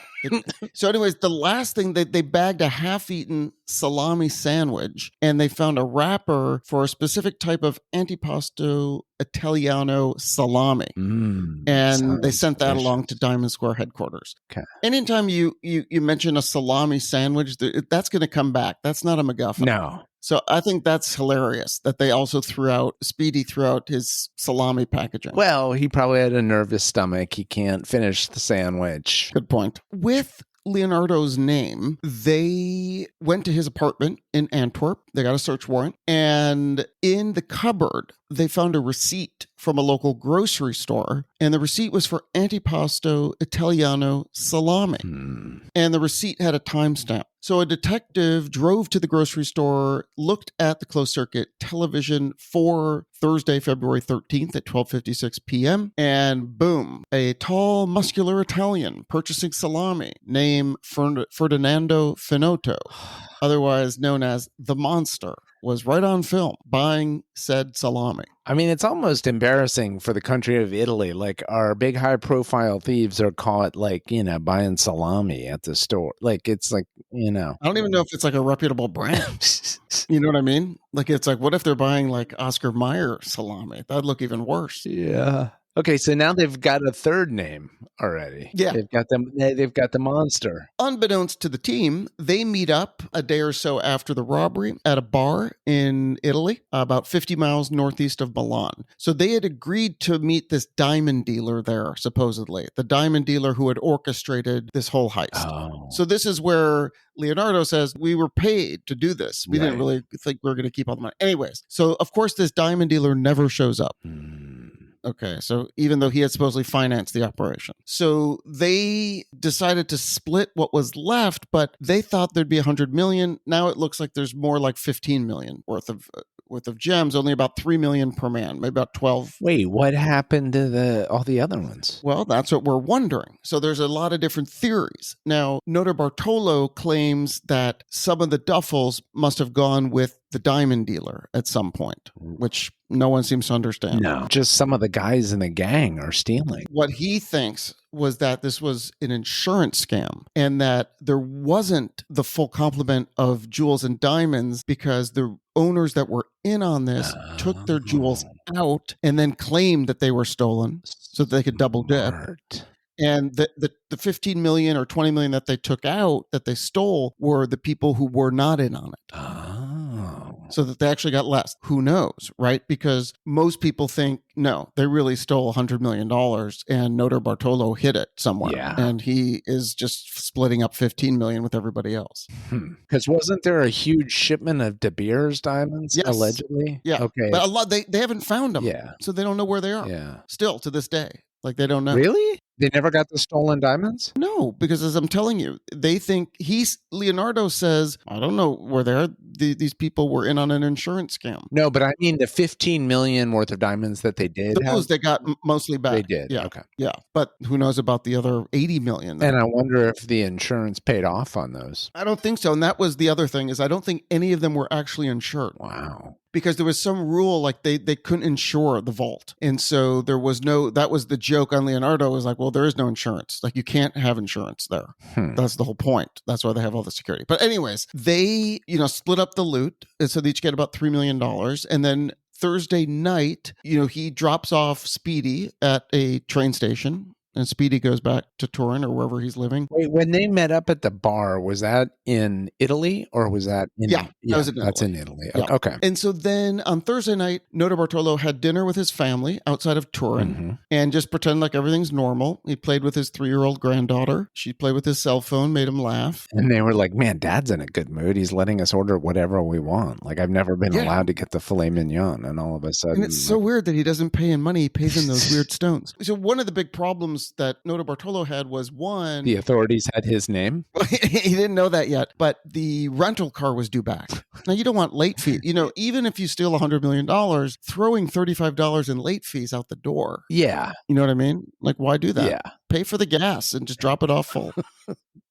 So anyways, the last thing, they bagged a half-eaten salami sandwich, and they found a wrapper for a specific type of antipasto Italiano salami. And they sent that along to Diamond Square headquarters. Okay. Anytime you mention a salami sandwich, that's going to come back. That's not a MacGuffin. No. So I think that's hilarious that they also Speedy threw out his salami packaging. Well, he probably had a nervous stomach. He can't finish the sandwich. Good point. With Leonardo's name, they went to his apartment in Antwerp. They got a search warrant. And in the cupboard, they found a receipt from a local grocery store. And the receipt was for antipasto Italiano salami. And the receipt had a timestamp. So a detective drove to the grocery store, looked at the closed circuit television for Thursday, February 13th at 12:56 p.m. And boom, a tall, muscular Italian purchasing salami named Ferdinando Finotto otherwise known as the Monster, was right on film buying said salami. I mean, it's almost embarrassing for the country of Italy. Like, our big high-profile thieves are caught, like, buying salami at the store. Like, it's like, I don't even know if it's like a reputable brand. You know what I mean? Like, it's like, what if they're buying like Oscar Mayer salami? That'd look even worse. Yeah. Okay, so now they've got a third name already. Yeah. They've got the Monster. Unbeknownst to the team, they meet up a day or so after the robbery at a bar in Italy, about 50 miles northeast of Milan. So they had agreed to meet this diamond dealer there, supposedly, the diamond dealer who had orchestrated this whole heist. Oh. So this is where Leonardo says, we were paid to do this. We didn't really think we were going to keep all the money. Anyways, so of course this diamond dealer never shows up. Okay, so even though he had supposedly financed the operation. So they decided to split what was left, but they thought there'd be 100 million. Now it looks like there's more like 15 million worth of gems, only about 3 million per man, maybe about 12. Wait, what happened to all the other ones? Well, that's what we're wondering. So there's a lot of different theories. Now, Notar Bartolo claims that some of the duffels must have gone with the diamond dealer at some point, which no one seems to understand. No, just some of the guys in the gang are stealing. What he thinks was that this was an insurance scam and that there wasn't the full complement of jewels and diamonds because the owners that were in on this took their jewels out and then claimed that they were stolen so that they could double dip. And the 15 million or 20 million that they took out, that they stole, were the people who were not in on it. So that they actually got less. Who knows, right? Because most people think, no, they really stole $100 million and Notar Bartolo hid it somewhere. Yeah. And he is just splitting up 15 million with everybody else. Because wasn't there a huge shipment of De Beers diamonds, allegedly? Yeah. Okay. But a lot, they haven't found them. Yeah. So they don't know where they are. Yeah. Still to this day. Like they don't know. Really? They never got the stolen diamonds? No, because as I'm telling you, they think Leonardo says, I don't know where they're. These people were in on an insurance scam. No, but I mean the 15 million worth of diamonds that they did Those they got mostly back. They did. Yeah. Okay. Yeah. But who knows about the other 80 million? And I wonder if the insurance paid off on those. I don't think so. And that was the other thing, is I don't think any of them were actually insured. Wow. Because there was some rule, like they couldn't insure the vault. And so there was that was the joke on Leonardo, was like, well, there is no insurance. Like you can't have insurance there. That's the whole point. That's why they have all the security. But anyways, they, split up the loot. And so they each get about $3 million. And then Thursday night, he drops off Speedy at a train station. And Speedy goes back to Turin or wherever he's living. Wait, when they met up at the bar, was that in Italy or was that in that was in Italy. That's in Italy. Yeah. Okay. And so then on Thursday night, Notar Bartolo had dinner with his family outside of Turin and just pretend like everything's normal. He played with his 3-year-old granddaughter. She played with his cell phone, made him laugh. And they were like, man, Dad's in a good mood. He's letting us order whatever we want. Like, I've never been allowed to get the filet mignon. And all of a sudden. And it's so weird that he doesn't pay in money. He pays in those weird stones. So one of the big problems that Notar Bartolo had was, one, the authorities had his name. He didn't know that yet, but the rental car was due back. Now, you don't want late fees. Even if you steal $100 million, throwing $35 in late fees out the door. Yeah. You know what I mean? Like, why do that? Yeah. Pay for the gas and just drop it off full.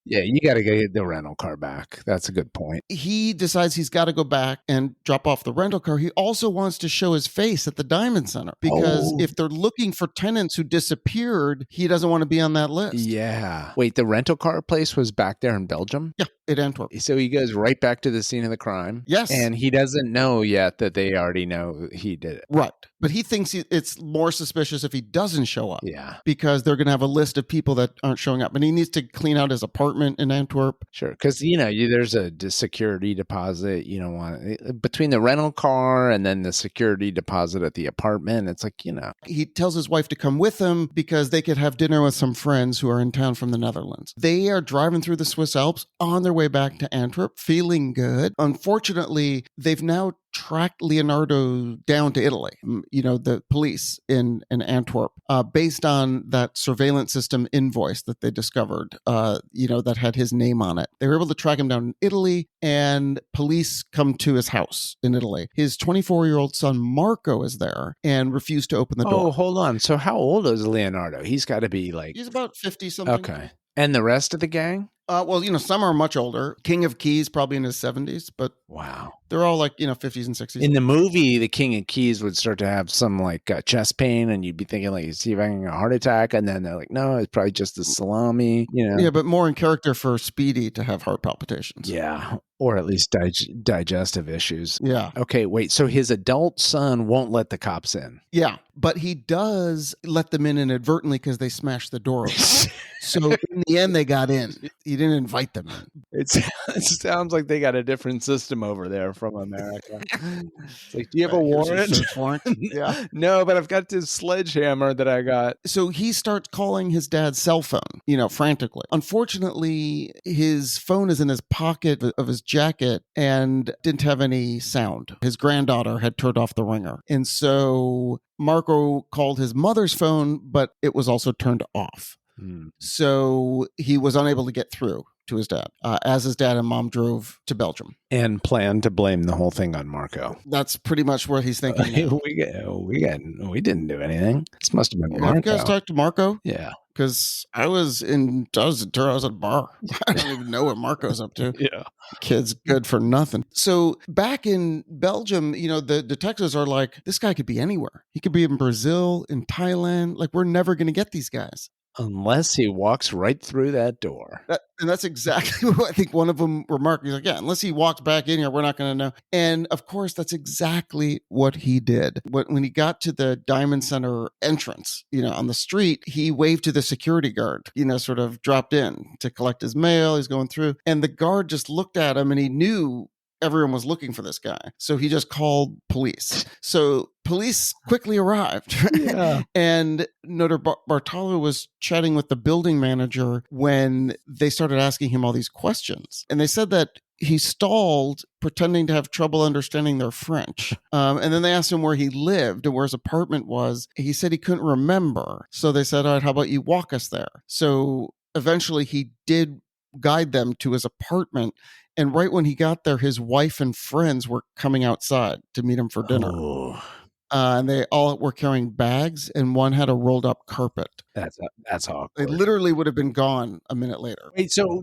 Yeah, you got to get the rental car back. That's a good point. He decides he's got to go back and drop off the rental car. He also wants to show his face at the Diamond Center because if they're looking for tenants who disappeared, he doesn't want to be on that list. Yeah. Wait, the rental car place was back there in Belgium? Yeah, in Antwerp. So he goes right back to the scene of the crime. Yes. And he doesn't know yet that they already know he did it. Right. But he thinks it's more suspicious if he doesn't show up. Yeah. Because they're going to have a list of people that aren't showing up. And he needs to clean out his apartment in Antwerp. Sure. Because, there's a security deposit. You don't want between the rental car and then the security deposit at the apartment. It's like, He tells his wife to come with him because they could have dinner with some friends who are in town from the Netherlands. They are driving through the Swiss Alps on their way back to Antwerp, feeling good. Unfortunately, they've now tracked Leonardo down to Italy, the police in Antwerp, based on that surveillance system invoice that they discovered, that had his name on it. They were able to track him down in Italy, and police come to his house in Italy. His 24-year-old son, Marco, is there and refused to open the door. Oh, hold on. So how old is Leonardo? He's got to be like... He's about 50-something. Okay. And the rest of the gang? Well, some are much older. King of Keys, probably in his 70s, but wow. They're all like, 50s and 60s. In the movie, the King of Keys would start to have some like chest pain, and you'd be thinking like, is he having a heart attack? And then they're like, no, it's probably just the salami, Yeah, but more in character for Speedy to have heart palpitations. Yeah, or at least digestive issues. Yeah. Okay, wait, so his adult son won't let the cops in. Yeah, but he does let them in inadvertently because they smashed the door open. So in the end, they got in. He didn't invite them in. It sounds like they got a different system over there from America. It's like, do you have a warrant? Search warrant? Yeah. No, but I've got this sledgehammer that I got. So he starts calling his dad's cell phone, frantically. Unfortunately, his phone is in his pocket of his jacket and didn't have any sound. His granddaughter had turned off the ringer. And so Marco called his mother's phone, but it was also turned off. So he was unable to get through to his dad as his dad and mom drove to Belgium. And planned to blame the whole thing on Marco. That's pretty much what he's thinking. We didn't do anything. This must have been Marco. Have you guys talked to Marco? Yeah. Because I was at a bar. I don't even know what Marco's up to. Yeah. Kid's good for nothing. So back in Belgium, the detectives are like, this guy could be anywhere. He could be in Brazil, in Thailand. Like, we're never going to get these guys. Unless he walks right through that door. And that's exactly what I think one of them remarked. He's like, yeah, unless he walks back in here, we're not going to know. And of course, that's exactly what he did. When he got to the Diamond Center entrance, on the street, he waved to the security guard, sort of dropped in to collect his mail. He's going through. And the guard just looked at him and he knew everyone was looking for this guy. So he just called police. So police quickly arrived. Yeah. And Bartolo was chatting with the building manager when they started asking him all these questions. And they said that he stalled, pretending to have trouble understanding their French. And then they asked him where he lived and where his apartment was. He said he couldn't remember. So they said, all right, how about you walk us there? So eventually he did guide them to his apartment. And right when he got there, his wife and friends were coming outside to meet him for dinner. Oh. And they all were carrying bags, and one had a rolled up carpet. That's awkward. They literally would have been gone a minute later. Wait, so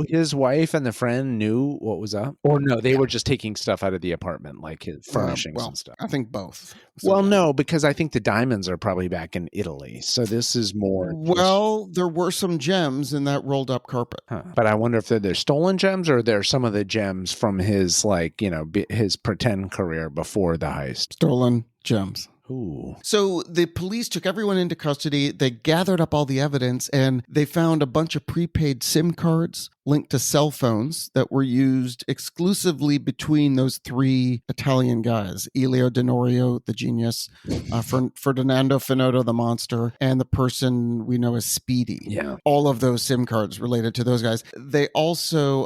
his wife and the friend knew what was up? Or no, they were just taking stuff out of the apartment, like his furnishings and stuff? I think both. Well, no, because I think the diamonds are probably back in Italy. So this is more... Well, there were some gems in that rolled up carpet. Huh. But I wonder if they're stolen gems or they're some of the gems from his, his pretend career before the heist. Stolen gems. Ooh. So the police took everyone into custody. They gathered up all the evidence and they found a bunch of prepaid SIM cards linked to cell phones that were used exclusively between those three Italian guys, Elio Denorio, the genius, Ferdinando Finotto, the monster, and the person we know as Speedy. Yeah. All of those SIM cards related to those guys. They also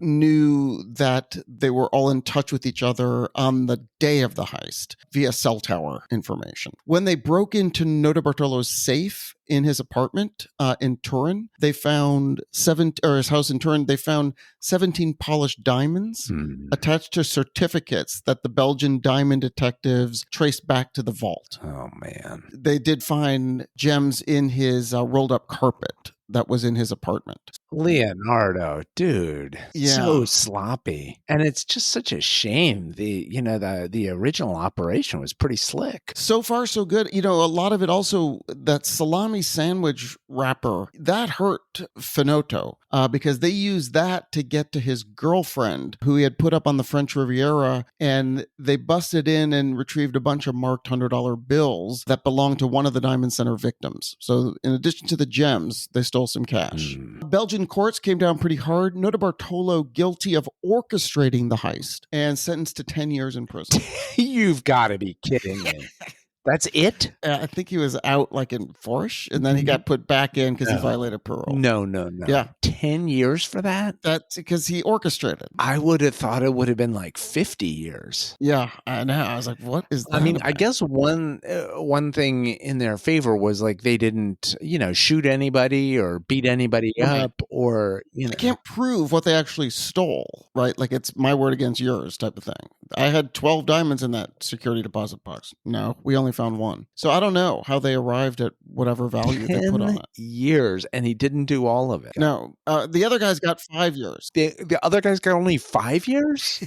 knew that they were all in touch with each other on the day of the heist via cell tower information. When they broke into Notarbartolo's safe in his apartment in Turin, they found his house in Turin, they found 17 polished diamonds attached to certificates that the Belgian diamond detectives traced back to the vault. Oh, man. They did find gems in his rolled up carpet that was in his apartment. Leonardo, dude, so sloppy. And it's just such a shame. The original operation was pretty slick. So far, so good. A lot of it also, that salami sandwich wrapper, that hurt Finotto because they used that to get to his girlfriend who he had put up on the French Riviera, and they busted in and retrieved a bunch of marked $100 bills that belonged to one of the Diamond Center victims. So in addition to the gems, they stole some cash. Belgian courts came down pretty hard. Notarbartolo guilty of orchestrating the heist and sentenced to 10 years in prison. You've got to be kidding me. That's it? I think he was out in Forsh, and then he got put back in because he violated parole. No. Yeah. 10 years for that? That's because he orchestrated. I would have thought it would have been 50 years. Yeah, I know. I was like, what is that? I mean, I guess one thing in their favor was they didn't, shoot anybody or beat anybody up or, They can't prove what they actually stole, right? It's my word against yours type of thing. I had 12 diamonds in that security deposit box. No, we only found one. So I don't know how they arrived at whatever value they put on 10 it. years, and he didn't do all of it. No, the other guys got 5 years. The other guys got only 5 years?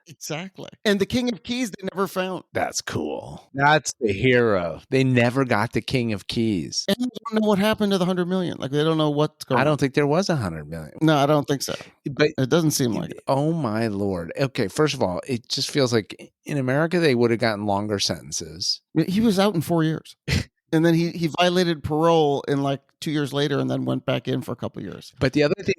Exactly. And the King of Keys they never found. That's cool. That's the hero. They never got the King of Keys. And they don't know what happened to the 100 million. Like, they don't know what's going on. I don't think there was 100 million. No, I don't think so. But it doesn't seem like it. Oh my Lord. Okay, first of all, it just feels like in America they would have gotten longer sentences. He was out in 4 years. And then he violated parole in like 2 years later, and then went back in for a couple of years. But the other thing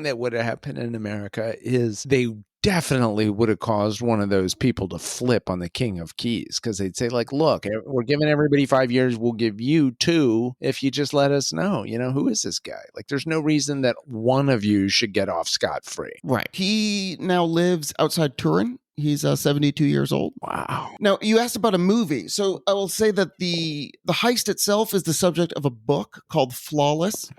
that would have happened in America is they definitely would have caused one of those people to flip on the King of Keys, because they'd say, like, look, we're giving everybody 5 years. We'll give you 2 if you just let us know, who is this guy? Like, there's no reason that one of you should get off scot-free. Right. He now lives outside Turin. He's 72 years old. Wow. Now, you asked about a movie. So I will say that the heist itself is the subject of a book called Flawless.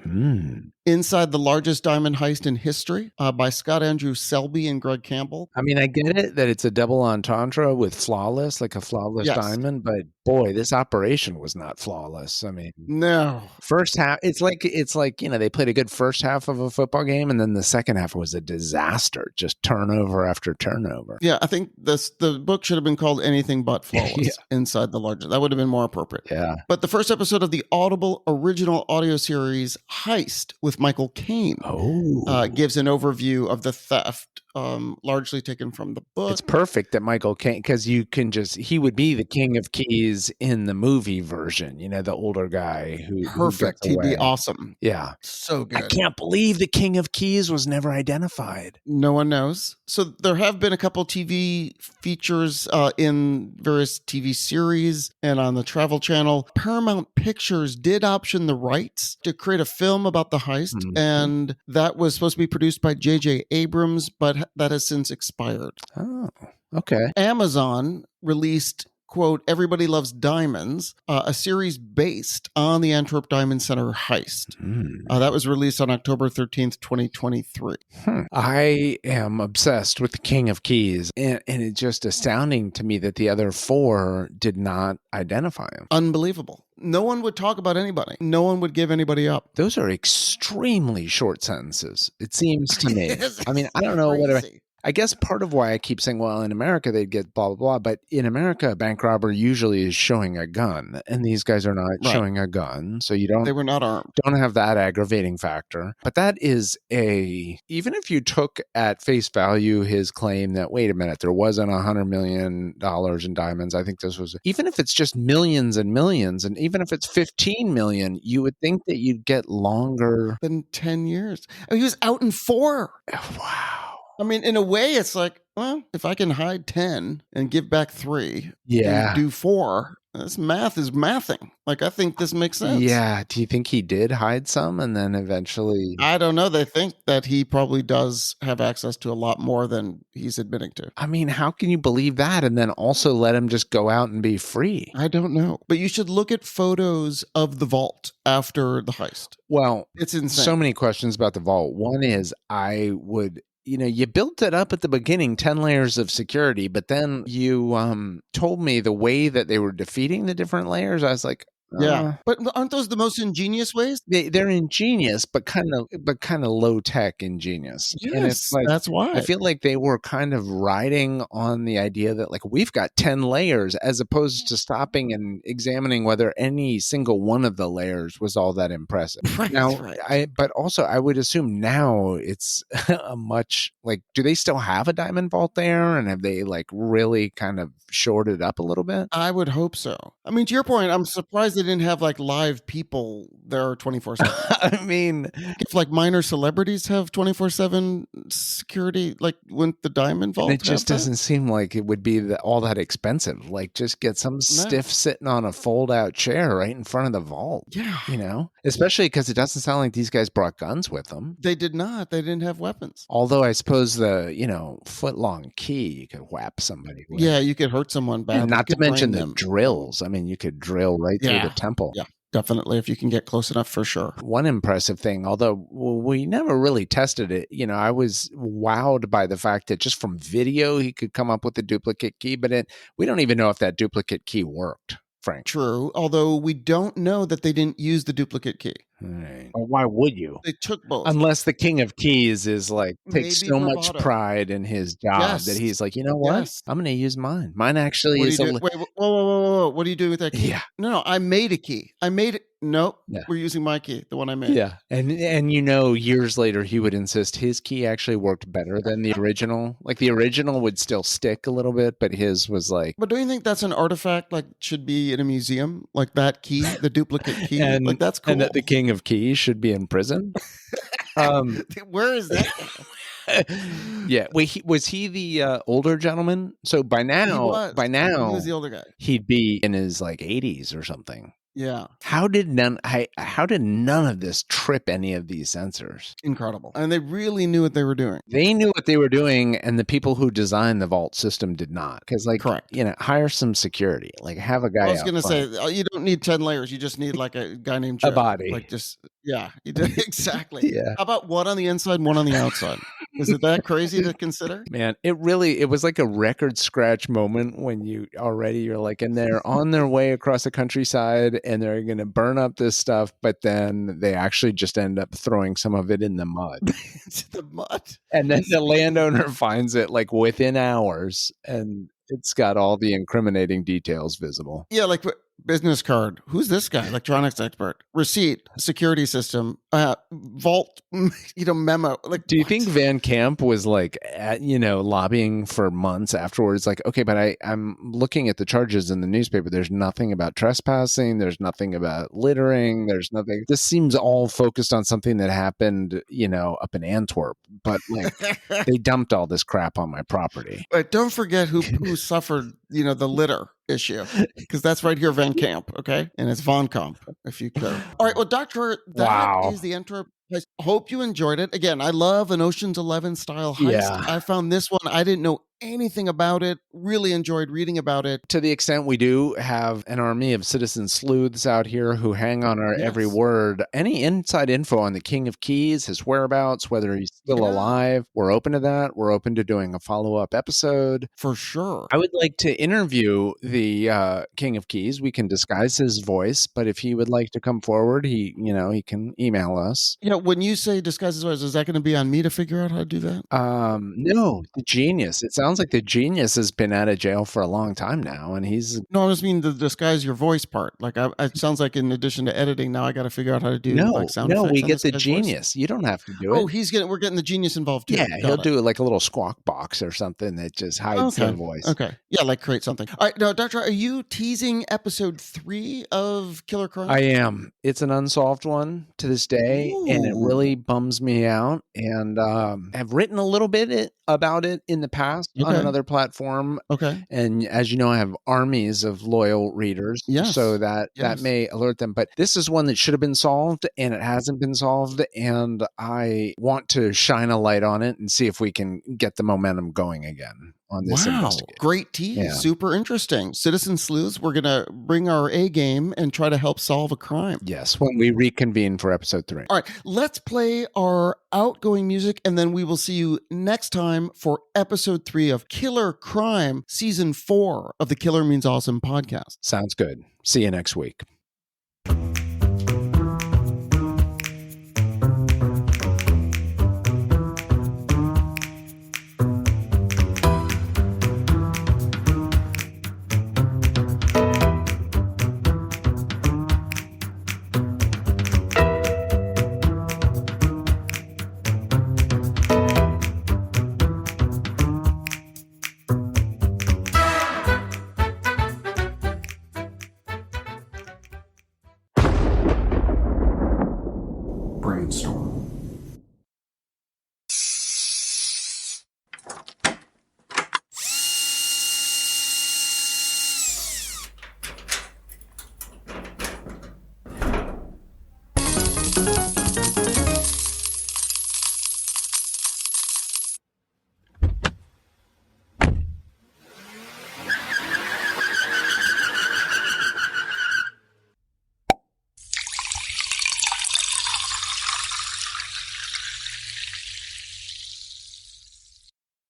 Inside the Largest Diamond Heist in History by Scott Andrew Selby and Greg Campbell. I mean, I get it that it's a double entendre with flawless, like a flawless diamond, but boy, this operation was not flawless. I mean, no. First half, it's like they played a good first half of a football game, and then the second half was a disaster, just turnover after turnover. Yeah, I think the book should have been called Anything But Flawless. Inside the Largest. That would have been more appropriate. Yeah. But the first episode of the Audible original audio series Heist with Michael Caine gives an overview of the theft, largely taken from the book. It's perfect that Michael Caine, because he would be the King of Keys in the movie version, the older guy who perfect. He'd be awesome. Yeah. So good. I can't believe the King of Keys was never identified. No one knows. So there have been a couple TV features in various TV series and on the Travel Channel. Paramount Pictures did option the rights to create a film about the heist, and that was supposed to be produced by J.J. Abrams, but that has since expired. Oh, okay. Amazon released, quote, Everybody Loves Diamonds, a series based on the Antwerp Diamond Center heist. That was released on October 13th, 2023. I am obsessed with the King of Keys, and it's just astounding to me that the other 4 did not identify him. Unbelievable. No one would talk about anybody. No one would give anybody up. Those are extremely short sentences, it seems to me. I mean, I don't know what I guess part of why I keep saying, well, in America, they'd get blah, blah, blah. But in America, a bank robber usually is showing a gun, and these guys are not showing a gun. So they were not armed. Don't have that aggravating factor. But that is even if you took at face value his claim that, wait a minute, there wasn't $100 million in diamonds. I think this was, even if it's just millions and millions, and even if it's 15 million, you would think that you'd get longer than 10 years. He was out in 4. Wow. I mean, in a way, it's like, well, if I can hide 10 and give back 3 and do 4, this math is mathing. Like, I think this makes sense. Yeah. Do you think he did hide some and then eventually? I don't know. They think that he probably does have access to a lot more than he's admitting to. I mean, how can you believe that and then also let him just go out and be free? I don't know. But you should look at photos of the vault after the heist. Well, it's insane. So many questions about the vault. One is you built it up at the beginning, 10 layers of security, but then you told me the way that they were defeating the different layers. I was like, yeah, but aren't those the most ingenious ways? They're ingenious, but kind of low tech ingenious. Yes, and it's like, that's why I feel like they were kind of riding on the idea that, like, we've got 10 layers, as opposed to stopping and examining whether any single one of the layers was all that impressive. Right, now, right. But also I would assume now it's a much, like, do they still have a diamond vault there, and have they like really kind of shored it up a little bit? I would hope so. I mean, to your point, I'm surprised they didn't have like live people there 24/7. I mean, if like minor celebrities have 24/7 security, like wouldn't the diamond vault? It just doesn't seem like it would be all that expensive. Like, just get some stiff sitting on a fold out chair right in front of the vault. Yeah. Especially because it doesn't sound like these guys brought guns with them. They did not. They didn't have weapons. Although I suppose the, foot long key you could whap somebody with. Yeah, you could hurt someone badly. And not to mention the drills. I mean, you could drill right through the temple. Yeah, definitely, if you can get close enough, for sure. One impressive thing, although we never really tested it, I was wowed by the fact that just from video, he could come up with a duplicate key, but we don't even know if that duplicate key worked, Frank. True, although we don't know that they didn't use the duplicate key. Right. Or why would you? They took both. Unless the king of keys is like, takes Maybe so bravado. much pride in his job Yes. that he's like, you know what? Yes. I'm going to use mine. Mine actually What are is you doing? Wait, whoa. What are you doing with that key? Yeah. No, I made a key. I made it. Nope. Yeah. We're using my key, the one I made. Yeah. And years later, he would insist his key actually worked better than the original. Like the original would still stick a little bit, but his was like. But don't you think that's an artifact, like should be in a museum? Like that key, the duplicate key? Like that's cool. And that the king of keys should be in prison? Where is that? Yeah. Wait, was he the older gentleman? So by now, he was the older guy. He'd be in his like 80s or something. Yeah. How did none of this trip any of these sensors? Incredible. And they really knew what they were doing. They knew what they were doing, and the people who designed the vault system did not. Because, like, correct. Hire some security. Like, have a guy. I was going to say, you don't need 10 layers. You just need like a guy named Joe. A body. Like just, yeah, you did exactly. Yeah. How about one on the inside, one on the outside? Is it that crazy to consider? Man, it was like a record scratch moment when you're like, and they're on their way across the countryside and they're going to burn up this stuff, but then they actually just end up throwing some of it in the mud. The mud. And then the landowner finds it like within hours and it's got all the incriminating details visible. Yeah, like business card. Who's this guy? Electronics expert. Receipt. Security system. Vault. Memo. Like, do you think Van Camp was like, lobbying for months afterwards? Like, okay, but I'm looking at the charges in the newspaper. There's nothing about trespassing. There's nothing about littering. There's nothing. This seems all focused on something that happened, up in Antwerp. But like, they dumped all this crap on my property. But don't forget who suffered, the litter issue, because that's right here, Van Camp, okay? And it's Von Camp, if you could. All right, well, Doctor, that is the Antwerp heist. Hope you enjoyed it. Again, I love an Ocean's 11 style heist. Yeah. I found this one, I didn't know anything about it, really enjoyed reading about it. To the extent we do have an army of citizen sleuths out here who hang on our every word. Any inside info on the King of Keys, his whereabouts, whether he's still alive, we're open to that. We're open to doing a follow-up episode. For sure. I would like to interview the King of Keys. We can disguise his voice, but if he would like to come forward, he can email us. When you say disguise his voice, is that going to be on me to figure out how to do that? No, the genius. It sounds like the genius has been out of jail for a long time now, and he's... No, I just mean the disguise your voice part. Like, it sounds like in addition to editing, now I got to figure out how to do sound effects. No, we get the guy's genius. Voice. You don't have to do it. We're getting the genius involved too. Yeah, he'll do like a little squawk box or something that just hides his voice. Okay. Yeah, like create something. All right, now, Doctor, are you teasing episode 3 of Killer Crime? I am. It's an unsolved one to this day, and it really bums me out. And I've written a little bit about it in the past on another platform. Okay. And as you know, I have armies of loyal readers. Yes. So that may alert them. But this is one that should have been solved, and it hasn't been solved. And I want to shine a light on it and see if we can get the momentum going again on this investigation. Great tease. Yeah. Super interesting. Citizen sleuths, we're going to bring our A game and try to help solve a crime. Yes, when we reconvene for episode 3. All right, let's play our outgoing music, and then we will see you next time for episode 3 of Killer Crime, season 4 of the Killer Means Awesome podcast. Sounds good. See you next week. Brainstorm.